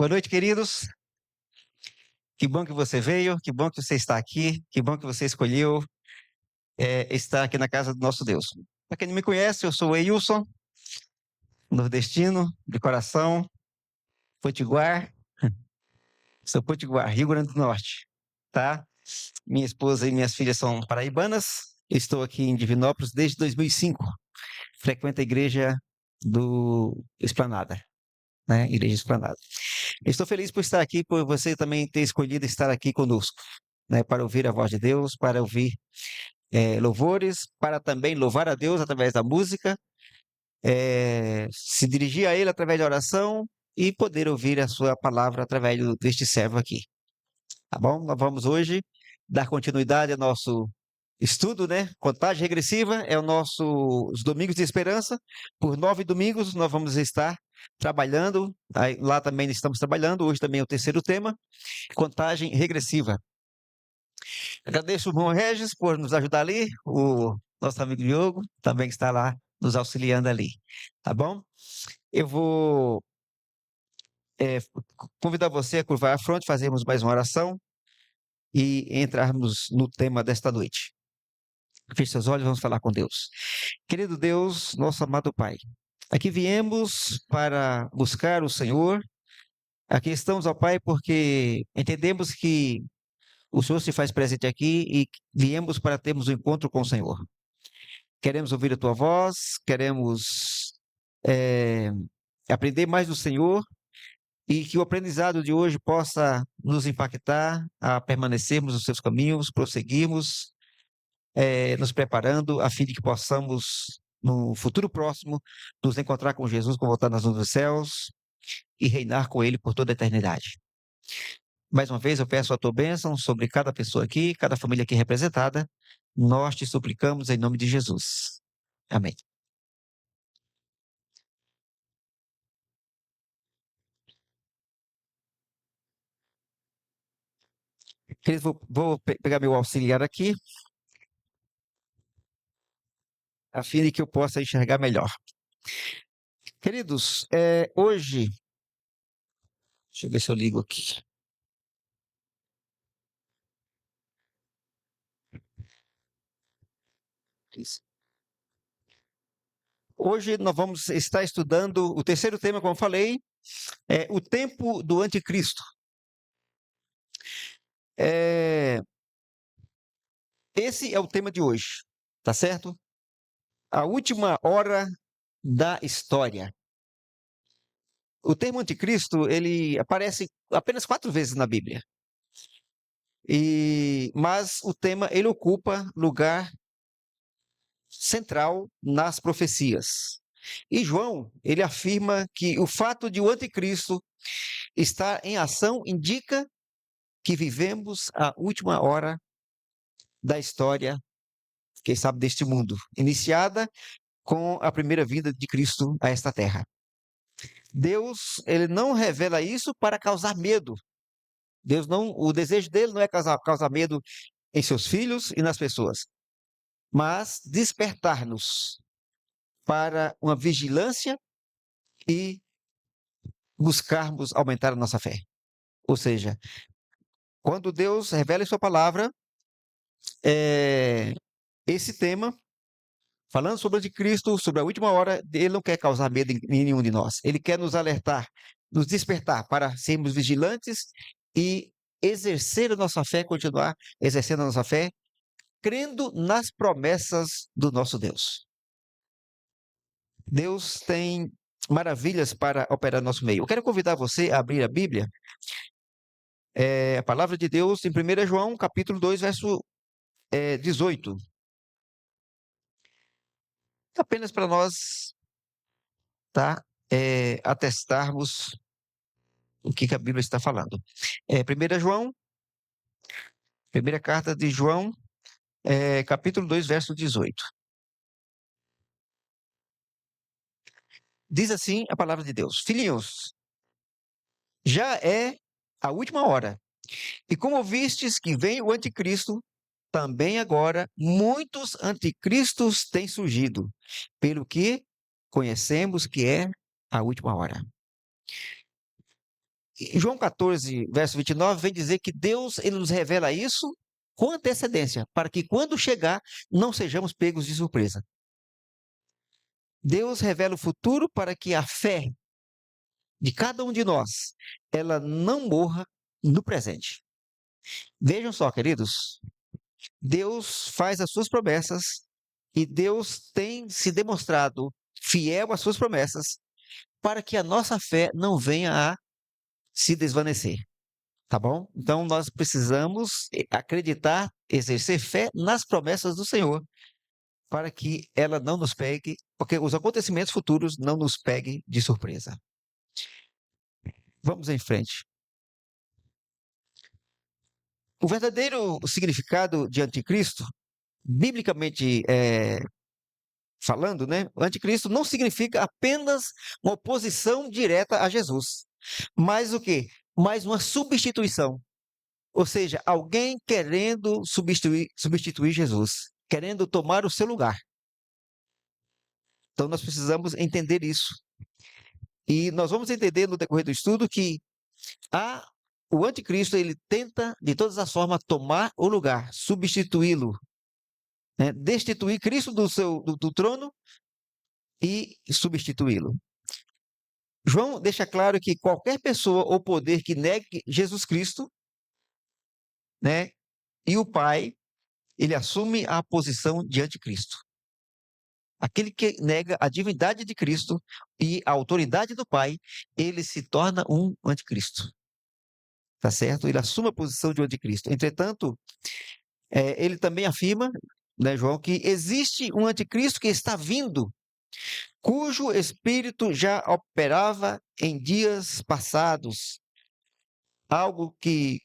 Boa noite, queridos. Que bom que você veio, que bom que você está aqui, que bom que você escolheu estar aqui na casa do nosso Deus. Para quem não me conhece, eu sou o Eilson, nordestino, de coração, potiguar, sou potiguar, Rio Grande do Norte, tá? Minha esposa e minhas filhas são paraibanas, estou aqui em Divinópolis desde 2005, frequento a igreja do Esplanada, né? Igreja Esplanada. Estou feliz por estar aqui, por você também ter escolhido estar aqui conosco, né? Para ouvir a voz de Deus, para ouvir louvores, para também louvar a Deus através da música, se dirigir a Ele através da oração e poder ouvir a Sua palavra através deste servo aqui. Tá bom? Nós vamos hoje dar continuidade ao nosso estudo, né? Contagem regressiva é os Domingos de Esperança. Por 9 domingos nós vamos estar trabalhando, lá também estamos trabalhando, hoje também é o terceiro tema, contagem regressiva. Agradeço o irmão Regis por nos ajudar ali, o nosso amigo Diogo também está lá nos auxiliando ali, tá bom? Eu vou é, convidar você a curvar a fronte, fazermos mais uma oração e entrarmos no tema desta noite. Feche seus olhos, vamos falar com Deus. Querido Deus, nosso amado Pai, aqui viemos para buscar o Senhor, aqui estamos, ó Pai, porque entendemos que o Senhor se faz presente aqui e viemos para termos um encontro com o Senhor. Queremos ouvir a tua voz, queremos é, aprender mais do Senhor e que o aprendizado de hoje possa nos impactar a permanecermos nos seus caminhos, prosseguirmos, nos preparando a fim de que possamos, no futuro próximo, nos encontrar com Jesus, com voltar nas nuvens dos céus e reinar com Ele por toda a eternidade. Mais uma vez eu peço a tua bênção sobre cada pessoa aqui, cada família aqui representada. Nós te suplicamos em nome de Jesus. Amém. Queridos, vou pegar meu auxiliar aqui, a fim de que eu possa enxergar melhor. Queridos, hoje, deixa eu ver se eu ligo aqui. Hoje nós vamos estar estudando o terceiro tema, como eu falei, o tempo do anticristo. Esse é o tema de hoje, tá certo? A última hora da história. O termo anticristo, ele aparece apenas 4 vezes na Bíblia. Mas o tema, ele ocupa lugar central nas profecias. E João, ele afirma que o fato de o anticristo estar em ação indica que vivemos a última hora da história, quem sabe, deste mundo, iniciada com a primeira vinda de Cristo a esta terra. Deus, ele não revela isso para causar medo. Deus não, o desejo dele não é causar medo em seus filhos e nas pessoas, mas despertar-nos para uma vigilância e buscarmos aumentar a nossa fé. Ou seja, quando Deus revela em sua palavra esse tema, falando sobre o anticristo, sobre a última hora, ele não quer causar medo em nenhum de nós. Ele quer nos alertar, nos despertar para sermos vigilantes e exercer a nossa fé, continuar exercendo a nossa fé, crendo nas promessas do nosso Deus. Deus tem maravilhas para operar no nosso meio. Eu quero convidar você a abrir a Bíblia, a palavra de Deus em 1 João, capítulo 2, verso 18. Apenas para nós, tá, atestarmos o que a Bíblia está falando. 1 João, primeira carta de João, capítulo 2, verso 18. Diz assim a palavra de Deus: Filhinhos, já é a última hora. E como vistes que vem o anticristo, também agora muitos anticristos têm surgido, pelo que conhecemos que é a última hora. João 14, verso 29, vem dizer que Deus ele nos revela isso com antecedência, para que quando chegar, não sejamos pegos de surpresa. Deus revela o futuro para que a fé de cada um de nós, ela não morra no presente. Vejam só, queridos, Deus faz as suas promessas e Deus tem se demonstrado fiel às suas promessas para que a nossa fé não venha a se desvanecer. Tá bom? Então nós precisamos acreditar, exercer fé nas promessas do Senhor, para que ela não nos pegue, porque os acontecimentos futuros não nos peguem de surpresa. Vamos em frente. O verdadeiro significado de anticristo, biblicamente falando, né? O anticristo não significa apenas uma oposição direta a Jesus, mas o quê? Mais uma substituição. Ou seja, alguém querendo substituir Jesus, querendo tomar o seu lugar. Então nós precisamos entender isso. E nós vamos entender no decorrer do estudo que o anticristo ele tenta de todas as formas tomar o lugar, substituí-lo, né? Destituir Cristo do trono e substituí-lo. João deixa claro que qualquer pessoa ou poder que negue Jesus Cristo, né, e o Pai, ele assume a posição de anticristo. Aquele que nega a divindade de Cristo e a autoridade do Pai, ele se torna um anticristo. Tá certo? Ele assume a posição de anticristo. Entretanto, ele também afirma, né, João, que existe um anticristo que está vindo, cujo espírito já operava em dias passados, algo que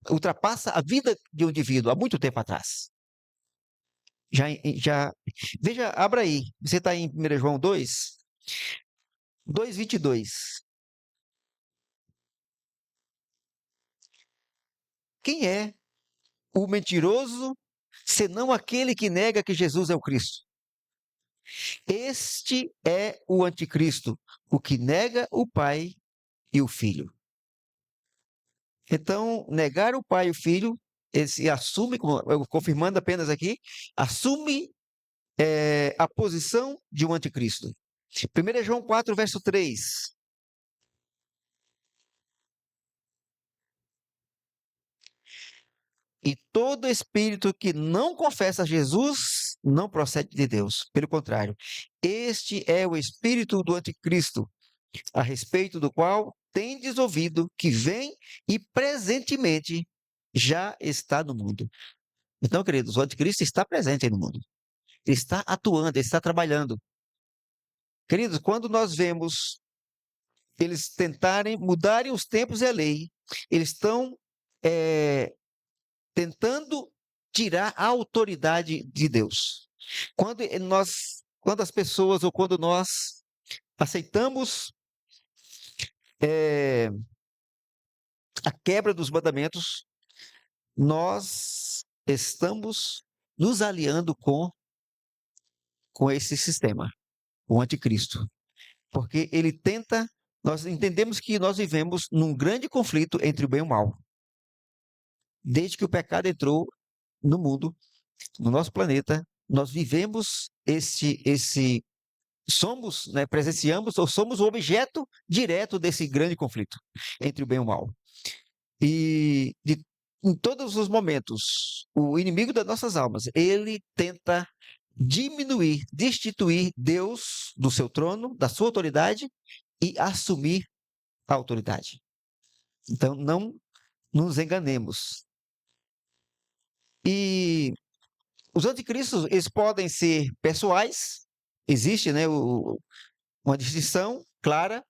ultrapassa a vida de um indivíduo há muito tempo atrás. Já, veja, abra aí, você está em 1 João 2, 2:22. Quem é o mentiroso, senão aquele que nega que Jesus é o Cristo? Este é o anticristo, o que nega o Pai e o Filho. Então, negar o Pai e o Filho, esse assume, confirmando apenas aqui, assume a posição de um anticristo. 1 João 4, verso 3. E todo espírito que não confessa Jesus não procede de Deus. Pelo contrário, este é o espírito do anticristo, a respeito do qual tendes ouvido que vem e presentemente já está no mundo. Então, queridos, o anticristo está presente no mundo. Ele está atuando, ele está trabalhando. Queridos, quando nós vemos eles tentarem mudarem os tempos e a lei, eles estão tentando tirar a autoridade de Deus. Quando as pessoas ou quando nós aceitamos a quebra dos mandamentos, nós estamos nos aliando com esse sistema, o anticristo. Porque ele tenta, nós entendemos que nós vivemos num grande conflito entre o bem e o mal. Desde que o pecado entrou no mundo, no nosso planeta, nós vivemos somos, né, presenciamos ou somos o objeto direto desse grande conflito entre o bem e o mal. E em todos os momentos, o inimigo das nossas almas, ele tenta diminuir, destituir Deus do seu trono, da sua autoridade e assumir a autoridade. Então, não nos enganemos. E os anticristos, eles podem ser pessoais, existe, né, uma distinção clara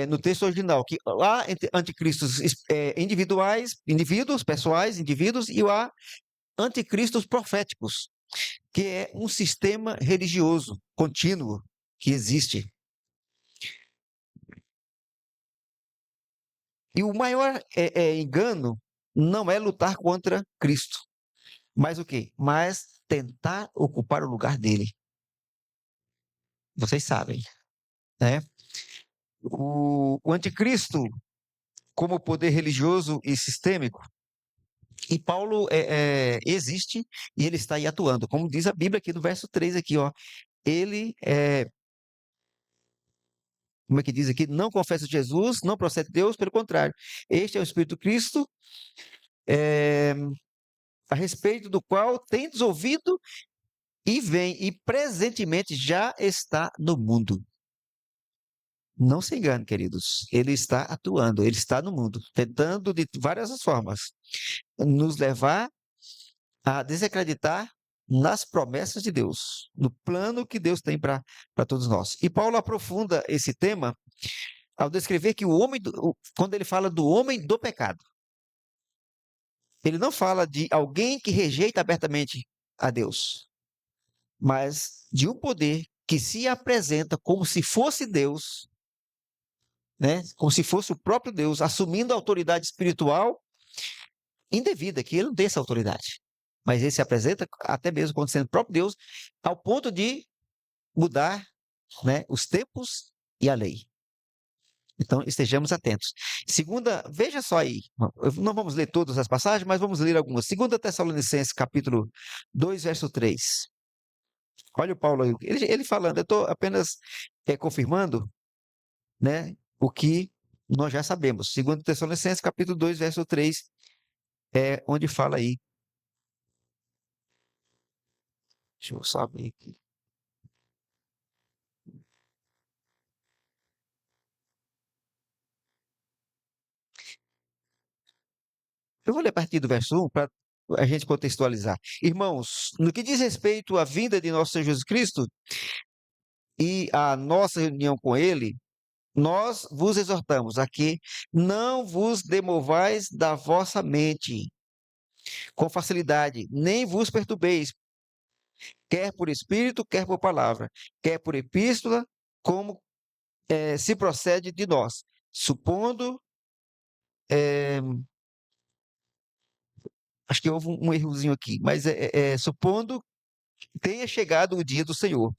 no texto original, que há anticristos individuais, indivíduos, pessoais, indivíduos, e há anticristos proféticos, que é um sistema religioso contínuo que existe. E o maior engano não é lutar contra Cristo, mas o quê? Mas tentar ocupar o lugar dele. Vocês sabem, né? O anticristo, como poder religioso e sistêmico. E Paulo existe e ele está aí atuando, como diz a Bíblia aqui no verso 3 aqui, ó. Ele como é que diz aqui? Não confessa Jesus, não procede de Deus, pelo contrário. Este é o Espírito Cristo, é, a respeito do qual tendes ouvido e vem, e presentemente já está no mundo. Não se engane, queridos. Ele está atuando, ele está no mundo, tentando de várias formas nos levar a desacreditar nas promessas de Deus, no plano que Deus tem para todos nós. E Paulo aprofunda esse tema ao descrever que o homem, quando ele fala do homem do pecado, ele não fala de alguém que rejeita abertamente a Deus, mas de um poder que se apresenta como se fosse Deus, né? Como se fosse o próprio Deus, assumindo a autoridade espiritual indevida, que ele não tem essa autoridade. Mas ele se apresenta até mesmo como sendo o próprio Deus, ao ponto de mudar, né, os tempos e a lei. Então, estejamos atentos. Segunda, veja só aí, não vamos ler todas as passagens, mas vamos ler algumas. Segunda Tessalonicenses, capítulo 2, verso 3. Olha o Paulo aí, ele falando, eu estou apenas confirmando, né, o que nós já sabemos. Segunda Tessalonicenses, capítulo 2, verso 3, é onde fala aí. Deixa eu só abrir aqui. Eu vou ler a partir do verso 1 para a gente contextualizar. Irmãos, no que diz respeito à vinda de nosso Senhor Jesus Cristo e à nossa reunião com Ele, nós vos exortamos a que não vos demovais da vossa mente com facilidade, nem vos perturbeis, quer por espírito, quer por palavra, quer por epístola, como se procede de nós, supondo, eh, acho que houve um errozinho aqui, mas supondo tenha chegado o dia do Senhor.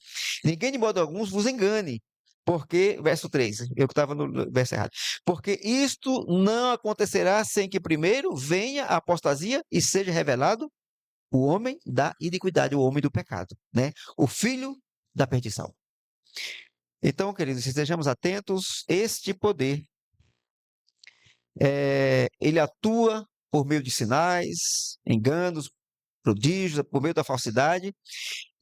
Ninguém de modo algum vos engane, porque, verso 3, eu que estava no verso errado, porque isto não acontecerá sem que primeiro venha a apostasia e seja revelado o homem da iniquidade, o homem do pecado, né? O filho da perdição. Então, queridos, estejamos atentos, este poder, ele atua por meio de sinais, enganos, prodígios, por meio da falsidade,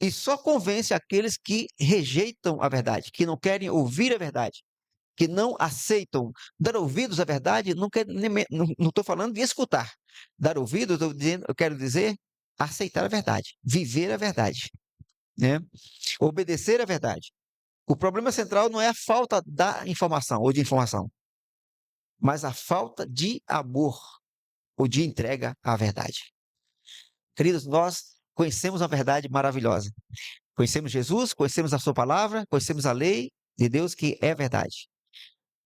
e só convence aqueles que rejeitam a verdade, que não querem ouvir a verdade, que não aceitam dar ouvidos à verdade. Não estou falando de escutar. Dar ouvidos, eu quero dizer aceitar a verdade, viver a verdade, né? Obedecer a verdade. O problema central não é a falta da informação ou de informação, mas a falta de amor ou de entrega à verdade. Queridos, nós conhecemos a verdade maravilhosa. Conhecemos Jesus, conhecemos a sua palavra, conhecemos a lei de Deus que é verdade.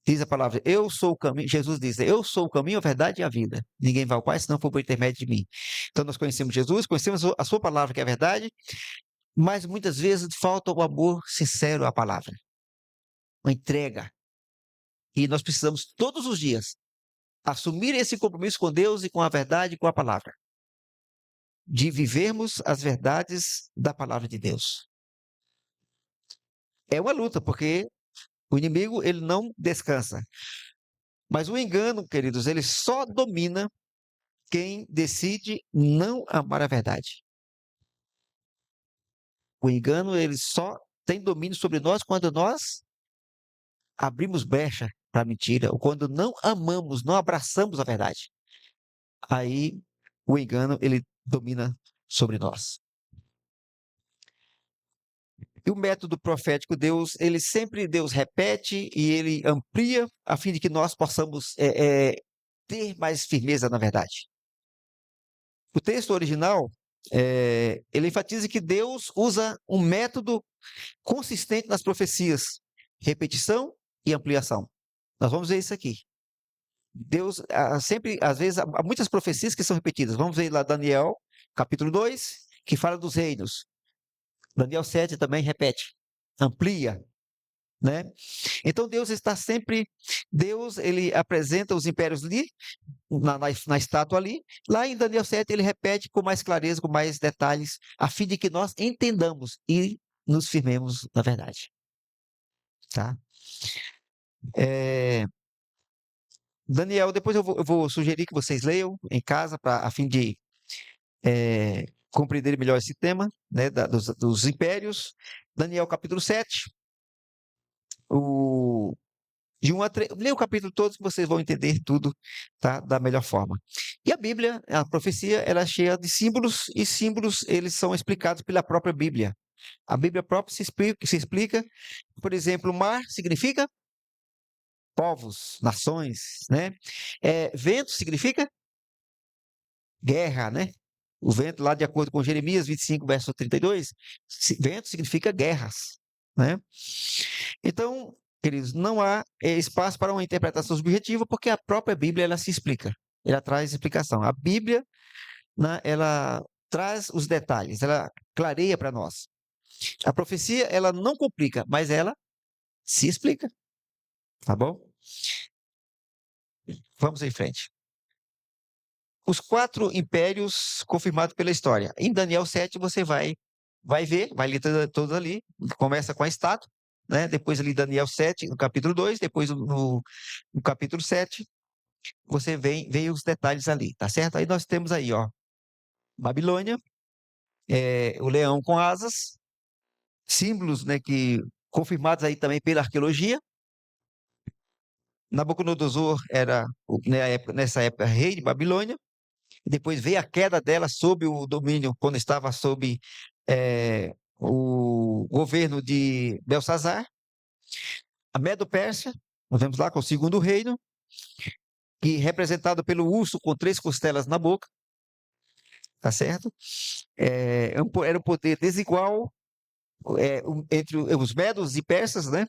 Diz a palavra, eu sou o caminho, Jesus diz, eu sou o caminho, a verdade e a vida. Ninguém vai ao Pai se não for por intermédio de mim. Então nós conhecemos Jesus, conhecemos a sua palavra que é verdade, mas muitas vezes falta o amor sincero à palavra, uma entrega. E nós precisamos todos os dias assumir esse compromisso com Deus e com a verdade e com a palavra, de vivermos as verdades da palavra de Deus. É uma luta, porque o inimigo, ele não descansa. Mas o engano, queridos, ele só domina quem decide não amar a verdade. O engano, ele só tem domínio sobre nós quando nós abrimos brecha para a mentira, ou quando não amamos, não abraçamos a verdade. Aí o engano, ele domina sobre nós. E o método profético, Deus repete e ele amplia a fim de que nós possamos ter mais firmeza na verdade. O texto original, ele enfatiza que Deus usa um método consistente nas profecias, repetição e ampliação. Nós vamos ver isso aqui. Deus, sempre, às vezes, há muitas profecias que são repetidas. Vamos ver lá Daniel, capítulo 2, que fala dos reinos. Daniel 7 também repete, amplia. né? Então Deus ele apresenta os impérios ali, na estátua ali. Lá em Daniel 7 ele repete com mais clareza, com mais detalhes, a fim de que nós entendamos e nos firmemos na verdade, tá? É, Daniel, depois eu vou sugerir que vocês leiam em casa, a fim de compreender melhor esse tema, né, dos impérios. Daniel capítulo 7, o, de 1 a 3. Leia o capítulo todo que vocês vão entender tudo, tá, da melhor forma. E a Bíblia, a profecia, ela é cheia de símbolos, e símbolos eles são explicados pela própria Bíblia. A Bíblia própria se explica, por exemplo, mar significa povos, nações, né? Vento significa guerra, né? O vento, lá de acordo com Jeremias 25, verso 32, vento significa guerras, né? Então, queridos, não há espaço para uma interpretação subjetiva, porque a própria Bíblia ela se explica, ela traz explicação. A Bíblia, né, ela traz os detalhes, ela clareia para nós. A profecia, ela não complica, mas ela se explica, tá bom? Vamos em frente. Os 4 impérios confirmados pela história. Em Daniel 7 você vai ver, vai ler todos ali, começa com a estátua, né? Depois ali Daniel 7, no capítulo 2, depois no capítulo 7, você vê os detalhes ali, tá certo? Aí nós temos aí, ó, Babilônia, o leão com asas, símbolos, né, que confirmados aí também pela arqueologia. Nabucodonosor era, nessa época, rei de Babilônia. Depois veio a queda dela sob o domínio, quando estava sob o governo de Belsazar. A Medo-Pérsia, nós vemos lá com o segundo reino, que representado pelo urso com 3 costelas na boca, tá certo? Era um poder desigual entre os medos e persas, né?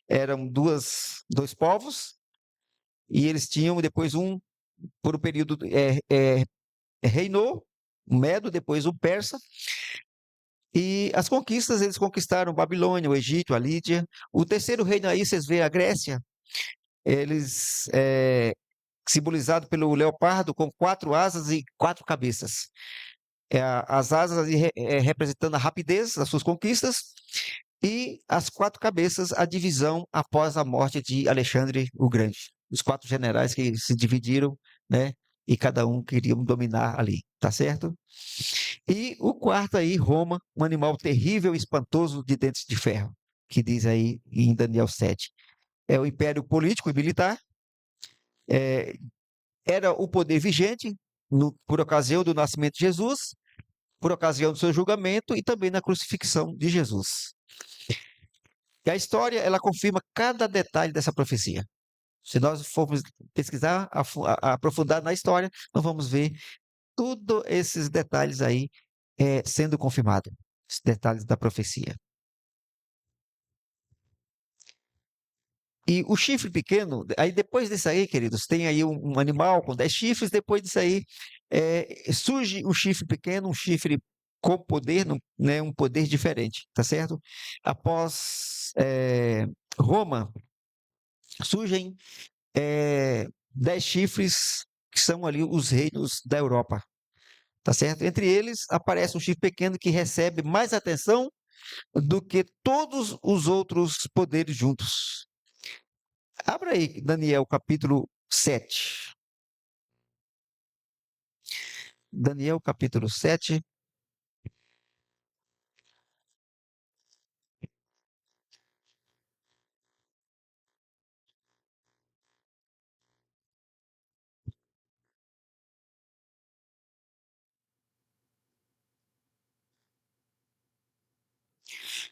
Eram dois povos, e eles tinham depois por um período, reinou o medo, depois o persa. E as conquistas, eles conquistaram Babilônia, o Egito, a Lídia. O terceiro reino aí, vocês veem a Grécia, eles, simbolizado pelo leopardo com 4 asas e 4 cabeças. As asas ali, representando a rapidez das suas conquistas, e as 4 cabeças, a divisão após a morte de Alexandre o Grande. Os 4 generais que se dividiram, né? E cada um queria dominar ali, tá certo? E o quarto aí, Roma, um animal terrível e espantoso de dentes de ferro, que diz aí em Daniel 7. É o império político e militar, é, era o poder vigente por ocasião do nascimento de Jesus, por ocasião do seu julgamento e também na crucifixão de Jesus. E a história, ela confirma cada detalhe dessa profecia. Se nós formos pesquisar, aprofundar na história, nós vamos ver todos esses detalhes aí sendo confirmados, os detalhes da profecia. E o chifre pequeno, aí depois disso aí, queridos, tem aí um animal com 10 chifres, depois disso aí surge um chifre pequeno, um chifre com poder, né, um poder diferente, tá certo? Após Roma, surgem 10 chifres, que são ali os reinos da Europa, tá certo? Entre eles, aparece um chifre pequeno que recebe mais atenção do que todos os outros poderes juntos. Abra aí, Daniel, capítulo 7. Daniel, capítulo 7.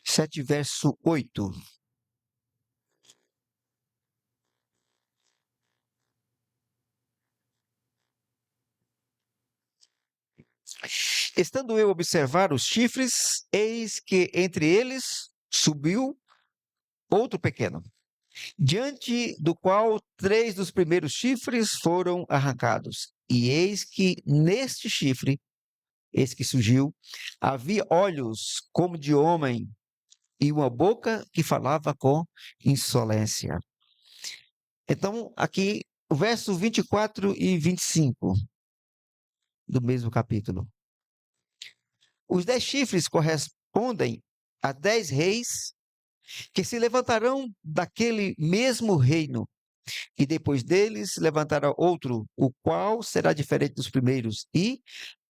Sete, verso 8. Estando eu a observar os chifres, eis que entre eles subiu outro pequeno, diante do qual 3 dos primeiros chifres foram arrancados. E eis que neste chifre, esse que surgiu, havia olhos como de homem, e uma boca que falava com insolência. Então, aqui, o verso 24 e 25 do mesmo capítulo. Os 10 chifres correspondem a 10 reis que se levantarão daquele mesmo reino, e depois deles se levantará outro, o qual será diferente dos primeiros, e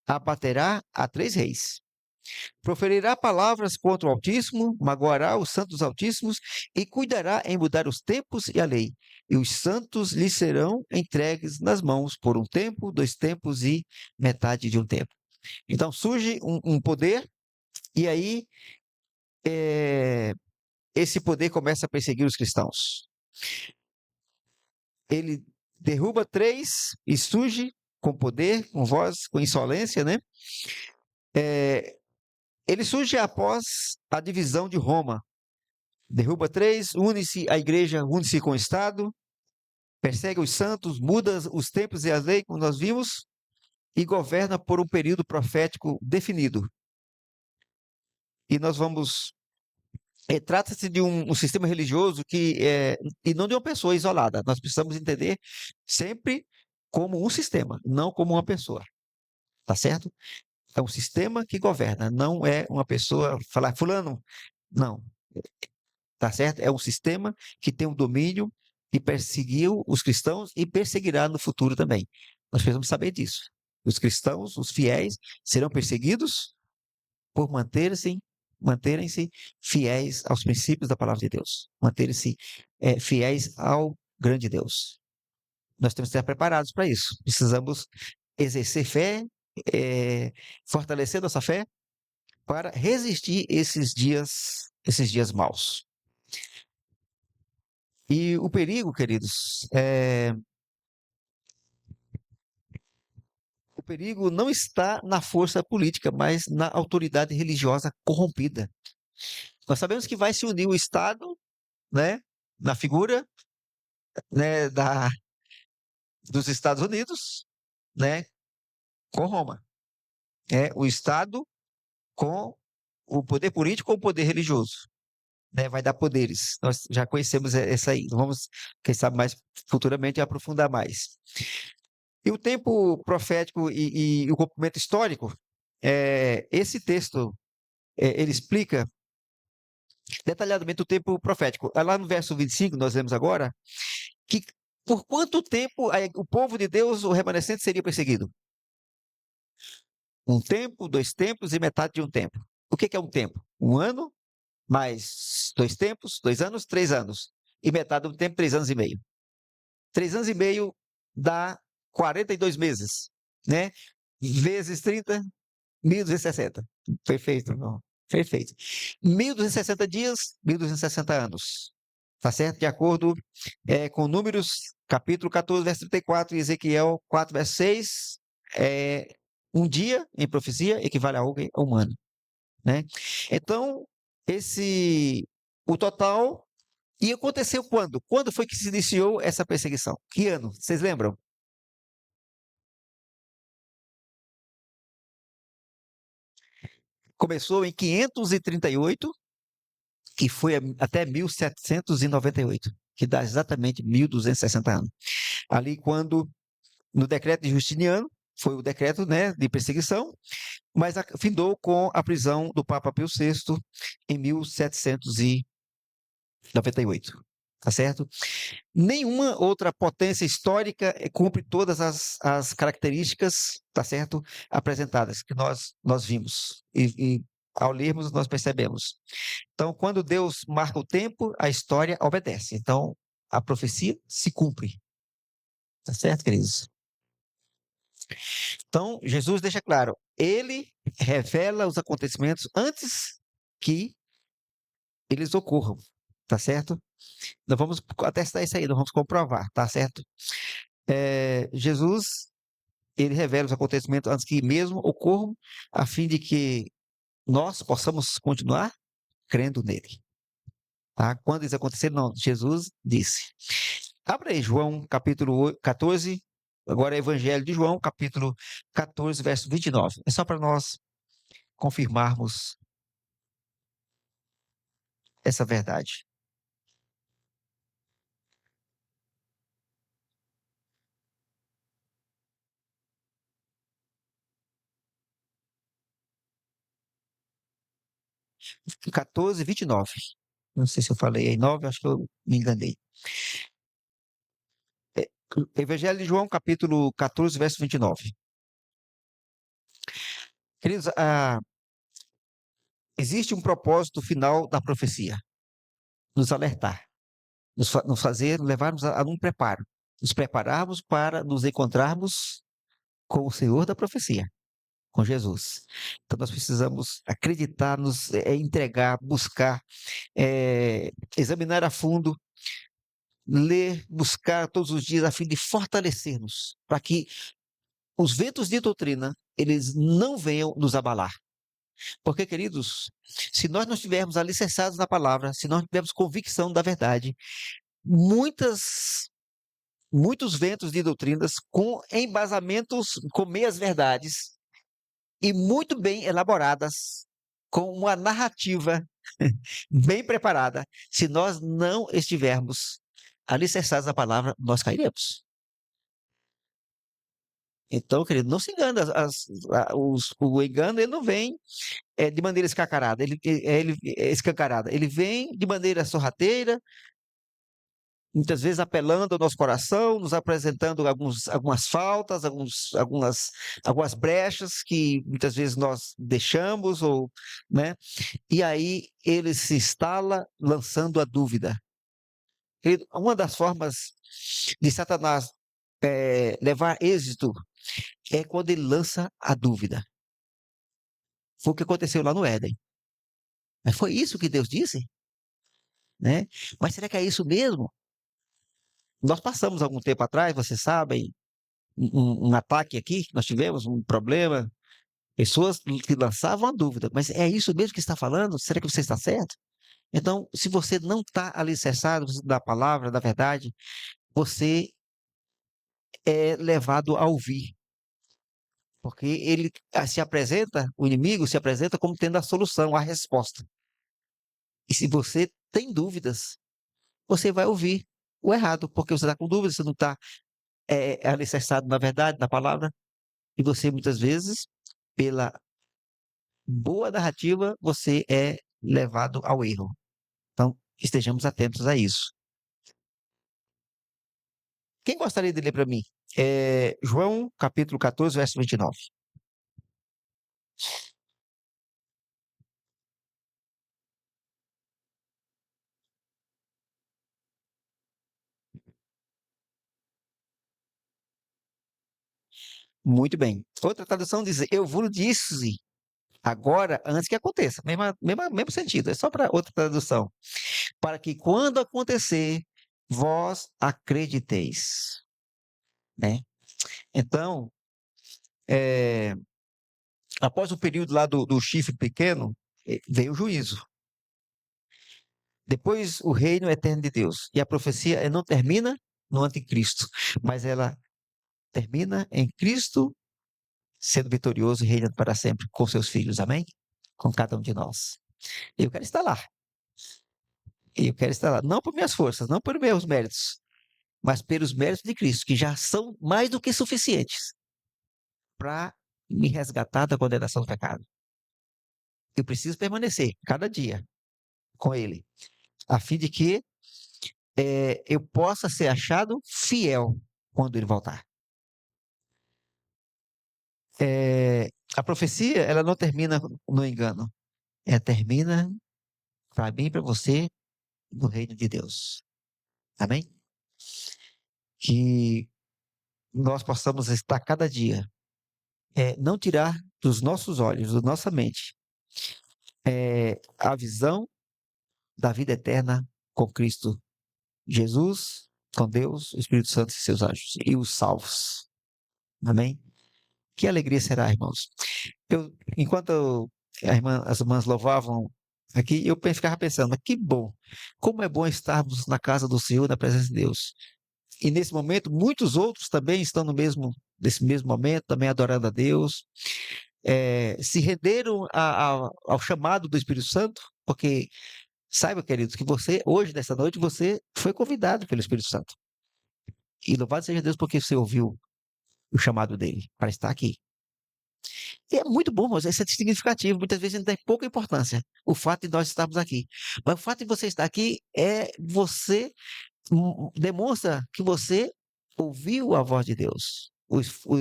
abaterá a 3 reis. Proferirá palavras contra o Altíssimo, magoará os santos altíssimos e cuidará em mudar os tempos e a lei. E os santos lhe serão entregues nas mãos por um tempo, 2 tempos e metade de um tempo. Então surge um poder, e aí esse poder começa a perseguir os cristãos. Ele derruba 3 e surge com poder, com voz, com insolência, né? Ele surge após a divisão de Roma. Derruba 3, une-se a igreja, une-se com o Estado, persegue os santos, muda os tempos e as leis, como nós vimos, e governa por um período profético definido. E nós vamos. Trata-se de um sistema religioso e não de uma pessoa isolada. Nós precisamos entender sempre como um sistema, não como uma pessoa. Tá certo? É um sistema que governa, não é uma pessoa falar, fulano. Não, tá certo? É um sistema que tem um domínio e perseguiu os cristãos e perseguirá no futuro também. Nós precisamos saber disso. Os cristãos, os fiéis, serão perseguidos por manterem-se fiéis aos princípios da palavra de Deus, manterem-se fiéis ao grande Deus. Nós temos que estar preparados para isso. Precisamos exercer fé, fortalecer nossa fé para resistir esses dias maus. E o perigo, queridos, o perigo não está na força política, mas na autoridade religiosa corrompida. Nós sabemos que vai se unir o Estado, né, na figura, né, dos Estados Unidos, né, com Roma. O Estado com o poder político ou o poder religioso. Né, vai dar poderes. Nós já conhecemos essa aí. Vamos, quem sabe, mais futuramente aprofundar mais. E o tempo profético e o cumprimento histórico, esse texto, ele explica detalhadamente o tempo profético. Lá no verso 25, nós lemos agora, que por quanto tempo o povo de Deus, o remanescente, seria perseguido? Um tempo, 2 tempos e metade de um tempo. O que é um tempo? Um ano, mais 2 tempos, 2 anos, 3 anos. E metade do tempo, 3 anos e meio. 3 anos e meio dá 42 meses, né? Vezes 30, 1.260. Perfeito, não. Perfeito. 1.260 dias, 1.260 anos. Tá certo? De acordo com Números, capítulo 14, verso 34, e Ezequiel 4, verso 6, um dia em profecia equivale a algo humano, né? Então, o total, e aconteceu quando? Quando foi que se iniciou essa perseguição? Que ano? Vocês lembram? Começou em 538 e foi até 1798, que dá exatamente 1.260 anos. Ali quando, no decreto de Justiniano, foi o decreto, né, de perseguição, mas findou com a prisão do Papa Pio VI em 1798. Tá certo? Nenhuma outra potência histórica cumpre todas as características, tá certo, apresentadas, que nós vimos. E ao lermos, nós percebemos. Então, quando Deus marca o tempo, a história obedece. Então, a profecia se cumpre. Tá certo, queridos? Então, Jesus deixa claro, ele revela os acontecimentos antes que eles ocorram. Tá certo? Nós vamos atestar isso aí, nós vamos comprovar, tá certo? Jesus, ele revela os acontecimentos antes que mesmo ocorram, a fim de que nós possamos continuar crendo nele. Tá? Quando isso acontecer, não, Jesus disse. Abra aí, João, capítulo 14, agora é Evangelho de João, capítulo 14, verso 29. É só para nós confirmarmos essa verdade. Em 14, 29. Não sei se eu falei aí 9, acho que eu me enganei. É, Evangelho de João, capítulo 14, verso 29. Queridos, existe um propósito final da profecia: nos alertar, nos fazer, levarmos a um preparo, nos prepararmos para nos encontrarmos com o Senhor da profecia, com Jesus. Então nós precisamos acreditar, nos entregar, buscar, examinar a fundo, ler, buscar todos os dias a fim de fortalecer-nos, para que os ventos de doutrina, eles não venham nos abalar. Porque, queridos, se nós não estivermos alicerçados na palavra, se nós não tivermos convicção da verdade, muitos ventos de doutrinas com embasamentos, com meias verdades e muito bem elaboradas, com uma narrativa bem preparada, se nós não estivermos alicerçados na palavra, nós cairemos. Então, querido, não se engane, o engano ele não vem de maneira escancarada, ele é escancarada, ele vem de maneira sorrateira, muitas vezes apelando ao nosso coração, nos apresentando algumas faltas, algumas brechas que muitas vezes nós deixamos, ou, né? E aí ele se instala lançando a dúvida. Uma das formas de Satanás levar êxito é quando ele lança a dúvida. Foi o que aconteceu lá no Éden. Mas foi isso que Deus disse? Né? Mas será que é isso mesmo? Nós passamos algum tempo atrás, vocês sabem, um ataque aqui, nós tivemos um problema, pessoas que lançavam a dúvida, mas é isso mesmo que está falando? Será que você está certo? Então, se você não está alicerçado da palavra, da verdade, você é levado a ouvir, porque ele se apresenta, o inimigo se apresenta como tendo a solução, a resposta. E se você tem dúvidas, você vai ouvir o errado, porque você está com dúvidas, você não está alicerçado na verdade, na palavra, e você muitas vezes, pela boa narrativa, você é levado ao erro. Então, estejamos atentos a isso. Quem gostaria de ler para mim? João, capítulo 14, verso 29. Muito bem. Outra tradução diz: Eu vos disse agora, antes que aconteça. Mesmo sentido, é só para outra tradução. Para que quando acontecer, vós acrediteis. Né? Então, é, após o período lá do chifre pequeno, veio o juízo. Depois o reino eterno de Deus. E a profecia não termina no anticristo, mas ela termina em Cristo sendo vitorioso e reinando para sempre com seus filhos. Amém? Com cada um de nós. Eu quero estar lá. Eu quero estar lá. Não por minhas forças, não por meus méritos, mas pelos méritos de Cristo, que já são mais do que suficientes para me resgatar da condenação do pecado. Eu preciso permanecer cada dia com Ele, a fim de que eu possa ser achado fiel quando Ele voltar. A profecia, ela não termina no engano. Ela termina para mim e para você no reino de Deus. Amém? Que nós possamos estar cada dia, não tirar dos nossos olhos, da nossa mente, a visão da vida eterna com Cristo Jesus, com Deus, o Espírito Santo e seus anjos, e os salvos. Amém? Que alegria será, irmãos. Enquanto as irmãs louvavam aqui, eu ficava pensando, mas que bom, como é bom estarmos na casa do Senhor, na presença de Deus. E nesse momento, muitos outros também estão nesse mesmo momento, também adorando a Deus, se renderam ao chamado do Espírito Santo, porque Saiba, queridos, que você, hoje, nessa noite, você foi convidado pelo Espírito Santo. E louvado seja Deus porque você ouviu o chamado dele para estar aqui. E é muito bom, mas isso é significativo. Muitas vezes a gente dá pouca importância o fato de nós estarmos aqui. Mas o fato de você estar aqui é você demonstra que você ouviu a voz de Deus.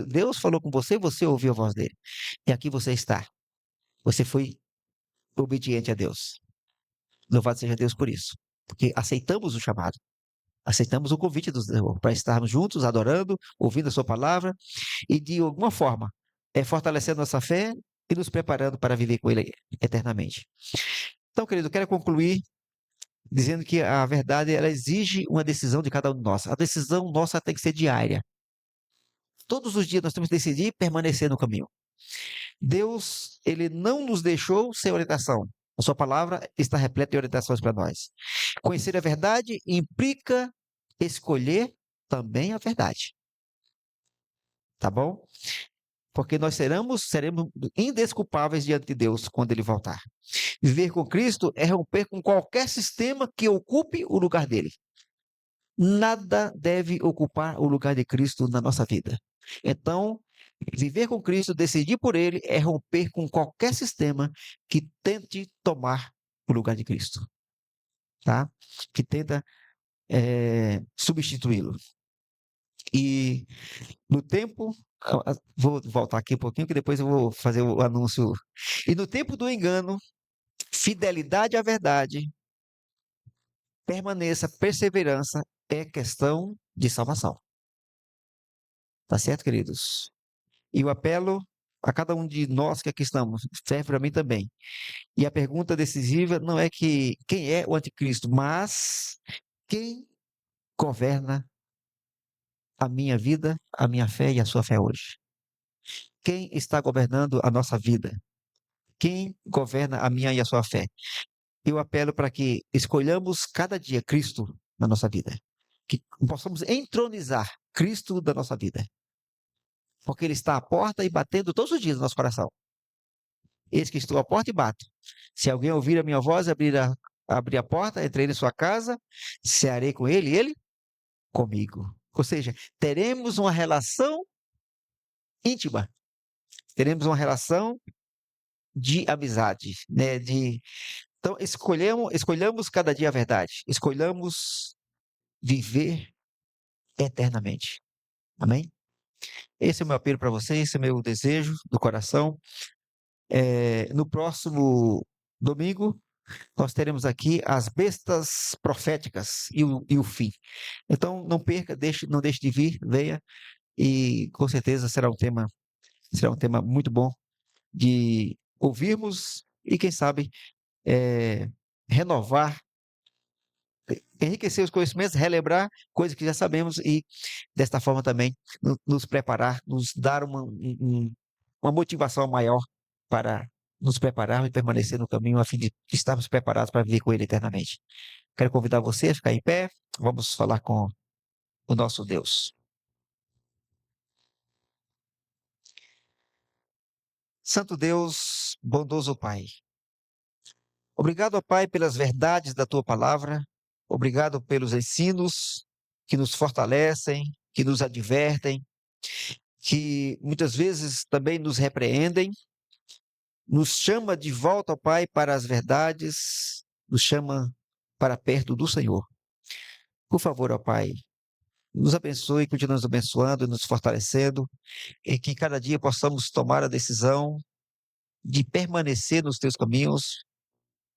Deus falou com você, você ouviu a voz dele. E aqui você está. Você foi obediente a Deus. Louvado seja Deus por isso. Porque aceitamos o chamado. Aceitamos o convite do Senhor para estarmos juntos, adorando, ouvindo a sua palavra e, de alguma forma, fortalecendo nossa fé e nos preparando para viver com Ele eternamente. Então, querido, eu quero concluir dizendo que a verdade ela exige uma decisão de cada um de nós. A decisão nossa tem que ser diária. Todos os dias nós temos que decidir permanecer no caminho. Deus, ele não nos deixou sem orientação. A sua palavra está repleta de orientações para nós. Conhecer a verdade implica escolher também a verdade. Tá bom? Porque nós seremos indesculpáveis diante de Deus quando ele voltar. Viver com Cristo é romper com qualquer sistema que ocupe o lugar dele. Nada deve ocupar o lugar de Cristo na nossa vida. Então, viver com Cristo, decidir por ele, é romper com qualquer sistema que tente tomar o lugar de Cristo, tá? Que tenta substituí-lo. E no tempo, vou voltar aqui um pouquinho, que depois eu vou fazer o anúncio. E no tempo do engano, fidelidade à verdade, permaneça, perseverança é questão de salvação. Tá certo, queridos? E eu apelo a cada um de nós que aqui estamos, serve para mim também. E a pergunta decisiva não é que quem é o anticristo, mas quem governa a minha vida, a minha fé e a sua fé hoje. Quem está governando a nossa vida? Quem governa a minha e a sua fé? Eu apelo para que escolhamos cada dia Cristo na nossa vida. Que possamos entronizar Cristo da nossa vida. Porque Ele está à porta e batendo todos os dias no nosso coração. Eis que estou à porta e bato. Se alguém ouvir a minha voz e abrir a porta, entrei em sua casa, cearei com ele e ele comigo. Ou seja, teremos uma relação íntima. Teremos uma relação de amizade, né? Então, escolhamos cada dia a verdade. Escolhamos viver eternamente. Amém? Esse é o meu apelo para você, esse é o meu desejo do coração. No próximo domingo, nós teremos aqui as bestas proféticas e o fim. Então, não perca, não deixe de vir, venha, e com certeza será um tema muito bom de ouvirmos e, quem sabe, é, renovar, enriquecer os conhecimentos, relembrar coisas que já sabemos e, desta forma, também nos preparar, nos dar uma motivação maior para nos prepararmos e permanecer no caminho a fim de estarmos preparados para viver com Ele eternamente. Quero convidar você a ficar em pé, vamos falar com o nosso Deus. Santo Deus, bondoso Pai, obrigado, ó Pai, pelas verdades da Tua palavra, obrigado pelos ensinos que nos fortalecem, que nos advertem, que muitas vezes também nos repreendem, nos chama de volta, ó Pai, para as verdades, nos chama para perto do Senhor. Por favor, ó Pai, nos abençoe, continue nos abençoando e nos fortalecendo, e que cada dia possamos tomar a decisão de permanecer nos teus caminhos,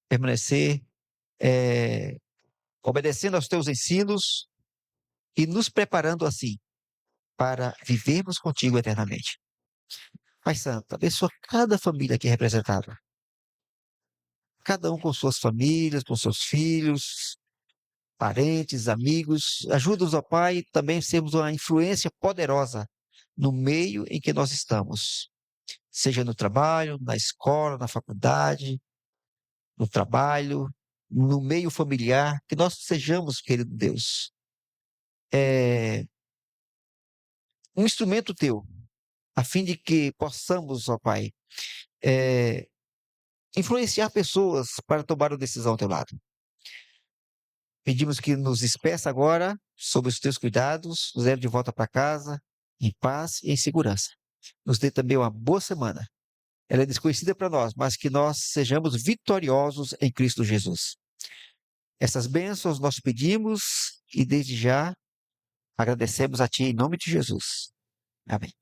permanecer obedecendo aos teus ensinos e nos preparando assim para vivermos contigo eternamente. Pai Santo, abençoa cada família aqui representada, cada um com suas famílias, com seus filhos, parentes, amigos. Ajuda-nos, ó Pai, também sermos uma influência poderosa no meio em que nós estamos, seja no trabalho, na escola, na faculdade, no trabalho, no meio familiar, que nós sejamos, querido Deus, um instrumento teu, a fim de que possamos, ó Pai, influenciar pessoas para tomar uma decisão ao teu lado. Pedimos que nos despeça agora sob os teus cuidados, nos leve de volta para casa, em paz e em segurança. Nos dê também uma boa semana. Ela é desconhecida para nós, mas que nós sejamos vitoriosos em Cristo Jesus. Essas bênçãos nós pedimos e desde já agradecemos a Ti em nome de Jesus. Amém.